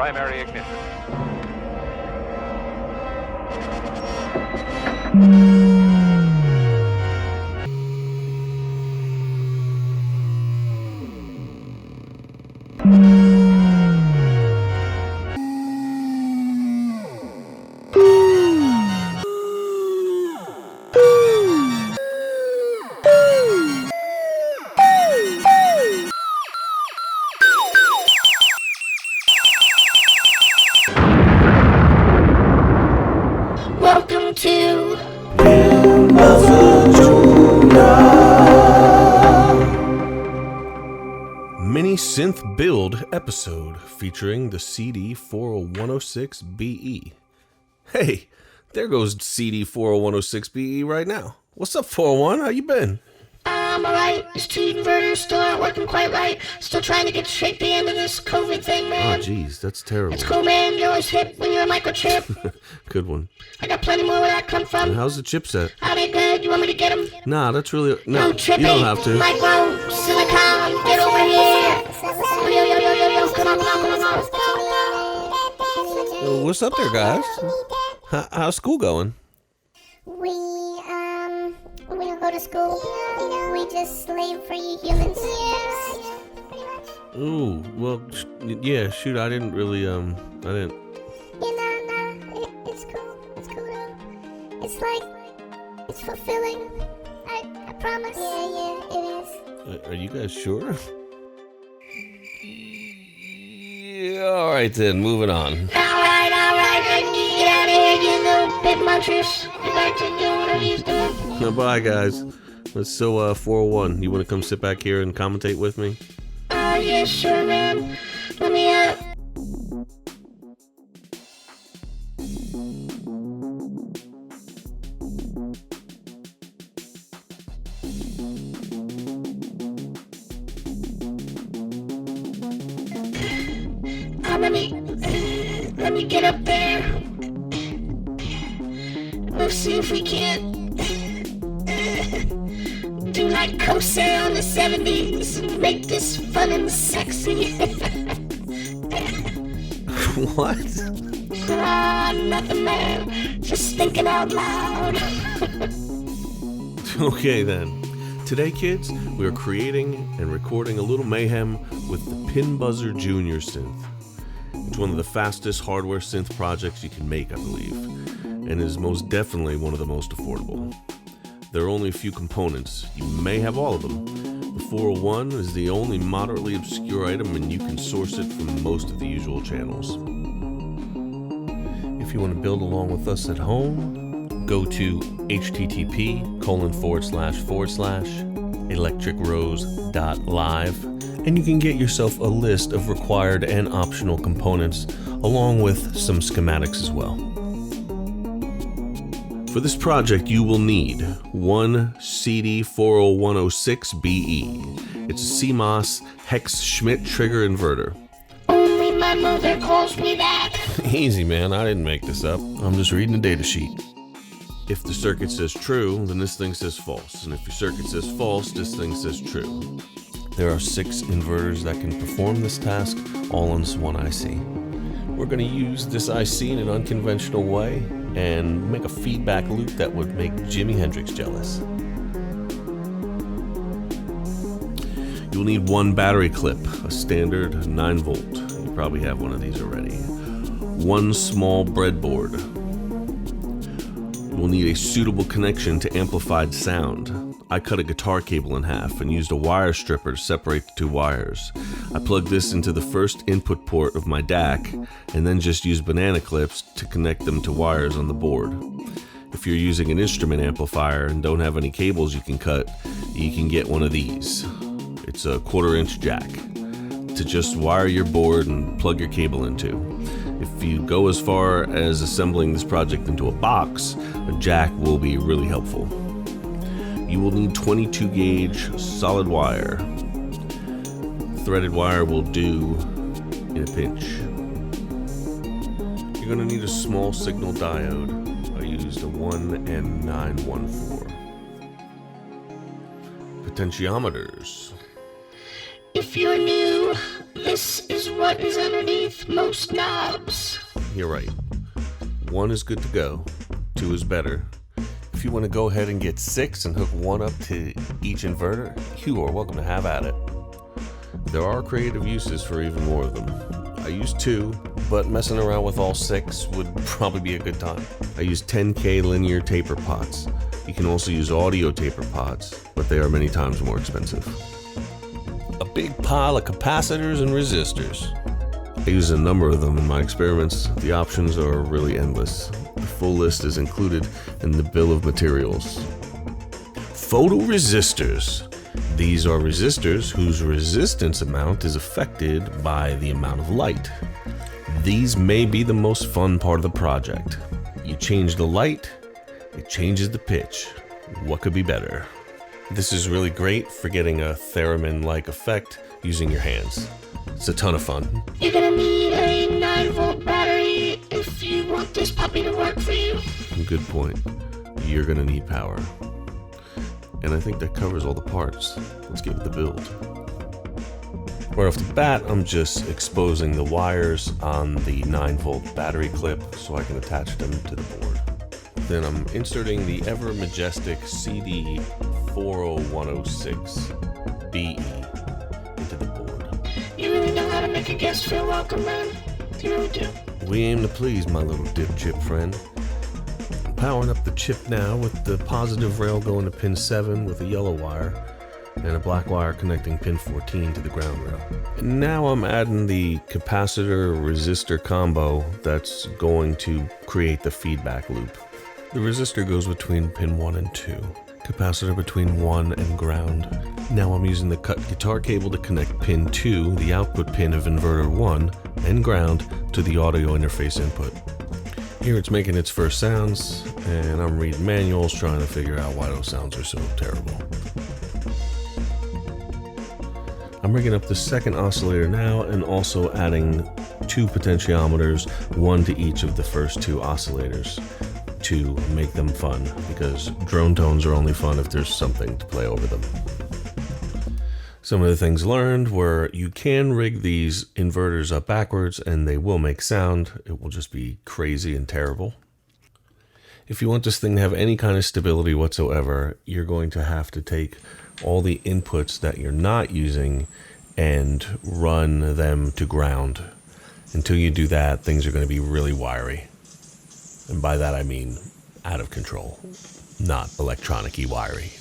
primary ignition. Welcome to PinBuzzer Jr. Mini synth build episode featuring the CD40106BE. Hey, there goes CD40106BE right now. What's up, 401? How you been? I'm alright. These two inverters still aren't working quite right. Still trying to get straight the end of this COVID thing, Oh, man. jeez, that's terrible. It's cool, man. You're always hip when you're a microchip. Good one. I got plenty more where that come And from. how's the chipset? Are they good? You want me to get them? Nah, that's really... No, No, you trippy. don't have to. Micro, silicon, get over here. Yo, yo, yo, yo, yo. Come on, come on, come on. What's up there, guys? How's school going? We don't go to school. We just slave for you humans. Ooh, well, yeah, shoot, I didn't really, I didn't... It's cool. It's cool though. It's like, it's fulfilling. I promise. Yeah, it is. Are you guys sure? Yeah, alright then, moving on. Alright. Get out of here, you little bit munchers. Get back to doing what he's doing. Now, bye, guys. So, 401, you want to come sit back here and commentate with me? Yeah, sure, man. Let me, let me get up there. Let's see if we can't do like Kosei on the 70s and make this fun and sexy. What? Nothing, man. Just thinking out loud. Okay, then. Today, kids, we are creating and recording a little mayhem with the PinBuzzer Jr synth. It's one of the fastest hardware synth projects you can make, I believe, and is most definitely one of the most affordable. There are only a few components. You may have all of them. The 401 is the only moderately obscure item, and you can source it from most of the usual channels. If you want to build along with us at home, go to http://electricrose.live, and you can get yourself a list of required and optional components, along with some schematics as well. For this project, you will need one CD40106BE. It's a CMOS hex Schmidt trigger inverter. Only my mother calls me that. Easy, man. I didn't make this up. I'm just reading the data sheet. If the circuit says true, then this thing says false. And if your circuit says false, this thing says true. There are 6 inverters that can perform this task, all on this one IC. We're going to use this IC in an unconventional way and make a feedback loop that would make Jimi Hendrix jealous. You'll need one battery clip, a standard 9-volt. You probably have one of these already. One small breadboard. You will need a suitable connection to amplified sound. I cut a guitar cable in half and used a wire stripper to separate the 2 wires. I plugged this into the first input port of my DAC and then just used banana clips to connect them to wires on the board. If you're using an instrument amplifier and don't have any cables you can cut, you can get one of these. It's a 1/4-inch jack to just wire your board and plug your cable into. If you go as far as assembling this project into a box, a jack will be really helpful. You will need 22 gauge solid wire. Threaded wire will do in a pinch. You're going to need a small signal diode. I used a 1N914. Potentiometers. If you're new, this is what is underneath most knobs. You're right. 1 is good to go. 2 is better. If you want to go ahead and get 6 and hook 1 up to each inverter, you are welcome to have at it. There are creative uses for even more of them. I use 2, but messing around with all 6 would probably be a good time. I use 10K linear taper pots. You can also use audio taper pots, but they are many times more expensive. A big pile of capacitors and resistors. I use a number of them in my experiments. The options are really endless. The full list is included in the bill of materials. Photoresistors. These are resistors whose resistance amount is affected by the amount of light. These may be the most fun part of the project. You change the light, it changes the pitch. What could be better? This is really great for getting a theremin-like effect using your hands. It's a ton of fun. You're gonna need a 9-volt battery if you want this puppy to work for you. Good point. You're gonna need power. And I think that covers all the parts. Let's get with the build. Right off the bat, I'm just exposing the wires on the 9-volt battery clip so I can attach them to the board. Then I'm inserting the ever majestic CD40106BE into the board. You really know how to make a guest feel welcome, man. You really do. We aim to please, my little dip chip friend. I'm powering up the chip now with the positive rail going to pin 7 with a yellow wire and a black wire connecting pin 14 to the ground rail. And now I'm adding the capacitor resistor combo that's going to create the feedback loop. The resistor goes between pin 1 and 2. Capacitor between 1 and ground. Now I'm using the cut guitar cable to connect pin 2, the output pin of inverter 1, and ground to the audio interface input. Here it's making its first sounds, and I'm reading manuals trying to figure out why those sounds are so terrible. I'm rigging up the second oscillator now and also adding 2 potentiometers, 1 to each of the first 2 oscillators, to make them fun, because drone tones are only fun if there's something to play over them. Some of the things learned were you can rig these inverters up backwards and they will make sound. It will just be crazy and terrible. If you want this thing to have any kind of stability whatsoever, you're going to have to take all the inputs that you're not using and run them to ground. Until you do that, things are going to be really wiry. And by that I mean out of control, not electronic-y wiry.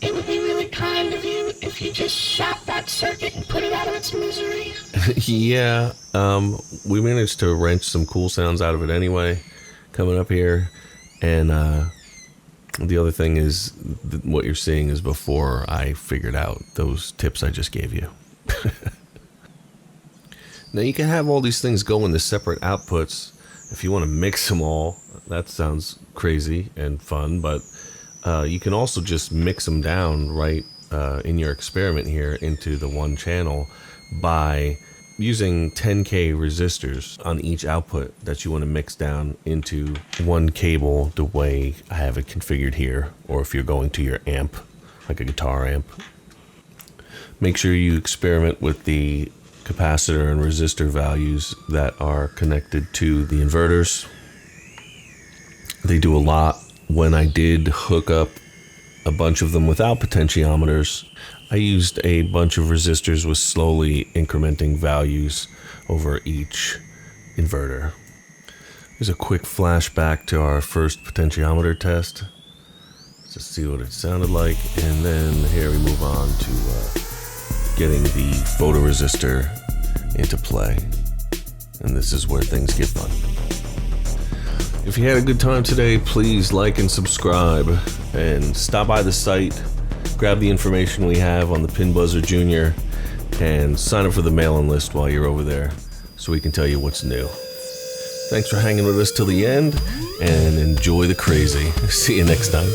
It would be really kind of you if you just shot that circuit and put it out of its misery. Yeah, we managed to wrench some cool sounds out of it anyway, coming up here. And the other thing is, what you're seeing is before I figured out those tips I just gave you. Now you can have all these things go into separate outputs. If you want to mix them all, that sounds crazy and fun, but you can also just mix them down right in your experiment here into the one channel by using 10K resistors on each output that you want to mix down into one cable the way I have it configured here, or if you're going to your amp, like a guitar amp. Make sure you experiment with the capacitor and resistor values that are connected to the inverters. They do a lot. When I did hook up a bunch of them without potentiometers, I used a bunch of resistors with slowly incrementing values over each inverter. Here's a quick flashback to our first potentiometer test. Let's just see what it sounded like, and then here we move on to getting the photoresistor into play. And this is where things get fun. If you had a good time today, please like and subscribe, and stop by the site, grab the information we have on the PinBuzzer Jr, and sign up for the mailing list while you're over there so we can tell you what's new. Thanks for hanging with us till the end, and enjoy the crazy. See you next time.